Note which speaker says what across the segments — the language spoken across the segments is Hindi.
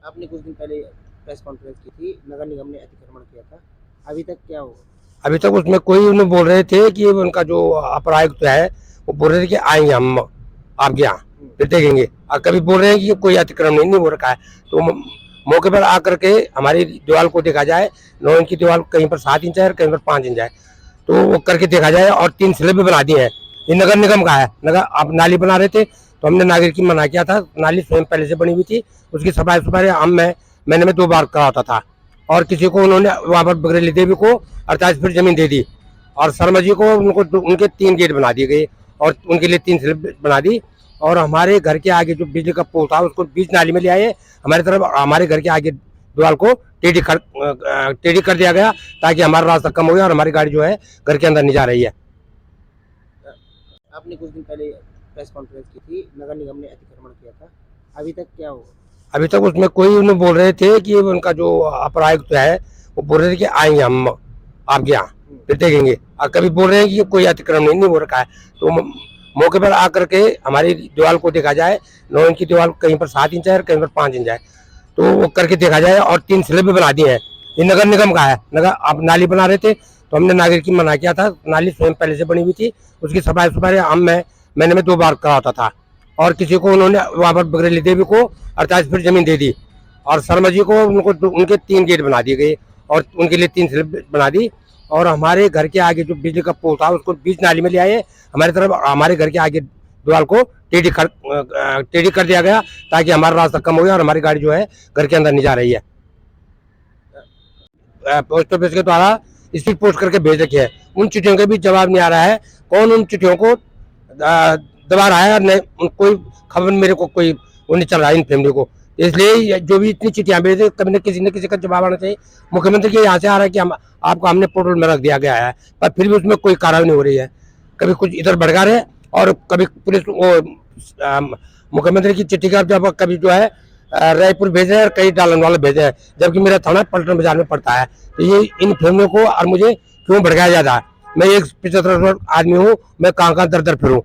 Speaker 1: आपने कुछ दिन पहले प्रेस कॉन्फ्रेंस की थी, नगर निगम ने अतिक्रमण किया था, अभी तक क्या हुआ?
Speaker 2: अभी तक उसमें कोई उन्हें बोल रहे थे कि उनका जो अपर आयुक्त है वो बोल रहे थे कि आएंगे हम आपके यहाँ फिर देखेंगे, और कभी बोल रहे हैं कि कोई अतिक्रमण नहीं हो रखा है। तो मौके पर आकर के हमारी दीवार को देखा जाए, 9 इंच की दीवार कहीं पर 7 इंच है और कहीं पर 5 इंच है, तो वो करके देखा जाए। और 3 स्लैब भी बना दिए हैं। ये नगर निगम का है। नगर आप नाली बना रहे थे तो हमने नागरिक की मना किया था, नाली स्वयं पहले से बनी हुई थी, उसकी सफाई हम मैंने में 2 बार कराता था। और किसी को उन्होंने वहां पर बगरेली देवी को 48 फीट जमीन दे दी, और शर्मा जी को उनके 3 गेट बना दिए गए और उनके लिए 3 स्लैब बना दी। और हमारे घर के आगे जो बिजली का पोल था उसको बीच नाली में ले आए, हमारी तरफ हमारे घर के आगे दीवार को टेढ़ी कर दिया गया, ताकि हमारा रास्ता कम हो गया और हमारी गाड़ी जो है घर के अंदर नहीं जा रही है।
Speaker 1: आपने कुछ दिन पहले प्रेस कॉन्फ्रेंस की थी, नगर निगम ने अतिक्रमण किया था, अभी तक क्या हुआ?
Speaker 2: अभी तक उसमें कोई उन्हें बोल रहे थे कि उनका जो अपर आयुक्त है वो बोल रहे थे कि आएंगे हम आपके यहाँ फिर देखेंगे, और कभी बोल रहे हैं कि कोई अतिक्रमण नहीं हो रखा है। तो मौके पर आकर के हमारी दीवार को देखा जाए, 9 इंच की दीवार कहीं पर 7 इंच है और कहीं पर 5 इंच है, तो वो करके देखा जाए। और 3 स्लैब भी बना दिए हैं। ये नगर निगम का है। नगर आप नाली बना रहे थे तो हमने नागरिक की मना किया था, नाली स्वयं पहले से बनी हुई थी, उसकी सफाई मैंने में 2 बार कराता था। और किसी को उन्होंने वहां पर बगरेली देवी को 48 फीट जमीन दे दी, और शर्मा जी को उनके 3 गेट बना दिए गए और उनके लिए 3 स्लैब बना दी। और हमारे घर के आगे जो बिजली का पोल था उसको बीच नाली में ले आए, हमारी तरफ हमारे घर के आगे दीवार को टेढ़ी कर दिया गया, ताकि हमारा रास्ता कम हो गया और हमारी गाड़ी जो है घर के अंदर नहीं जा रही है। पोस्ट ऑफिस के द्वारा स्पीड पोस्ट करके भेज रखी है, उन चिट्ठियों का भी जवाब नहीं आ रहा है। कौन उन चिट्ठियों को दबा रहा है, नहीं कोई खबर मेरे को कोई वो नहीं चल रहा है इन फैमिली को। इसलिए जो भी इतनी चिट्ठियां भेजे, कभी न किसी का जवाब आना चाहिए। मुख्यमंत्री के यहाँ से आ रहा है कि हम आपको हमने पोर्टल में रख दिया गया है, पर फिर भी उसमें कोई कार्रवाई नहीं हो रही है। कभी कुछ इधर भड़का रहे और कभी पुलिस मुख्यमंत्री की चिट्ठी का जब कभी जो है रायपुर भेजे हैं और कई डालन वाले भेजे हैं, जबकि मेरा थाना पलटन बाजार में पड़ता है। तो ये इन फैमिलियों को और मुझे क्यों भड़काया जाता है? मैं एक 75 आदमी हूँ, मैं कहाँ कहाँ दर दर फिरूँ,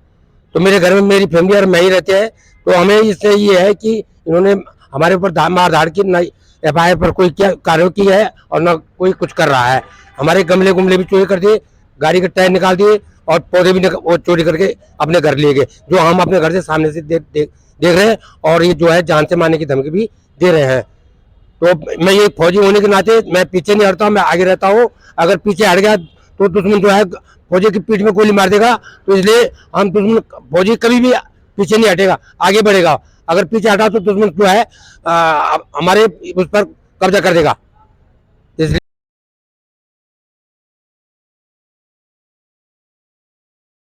Speaker 2: तो मेरे घर में मेरी फैमिली और मैं ही रहते हैं। तो हमें इससे ये है कि इन्होंने हमारे ऊपर मार धाड़ की, न FIR पर कोई क्या कार्रवाई की है और न कोई कुछ कर रहा है। हमारे गमले गुमले भी चोरी कर दिए, गाड़ी के टायर निकाल दिए और पौधे भी वो चोरी करके अपने घर ले गए, जो हम अपने घर से सामने से देख रहे हैं। और ये जो है जान से मारने की धमकी भी दे रहे हैं। तो मैं ये फौजी होने के नाते मैं पीछे नहीं हटता हूँ, मैं आगे रहता हूँ। अगर पीछे हट गया तो दुश्मन जो है फौजी की पीठ में गोली मार देगा। तो इसलिए हम दुश्मन फौजी कभी भी पीछे नहीं हटेगा, आगे बढ़ेगा। अगर पीछे हटा तो दुश्मन जो है हमारे उस पर कब्जा कर देगा।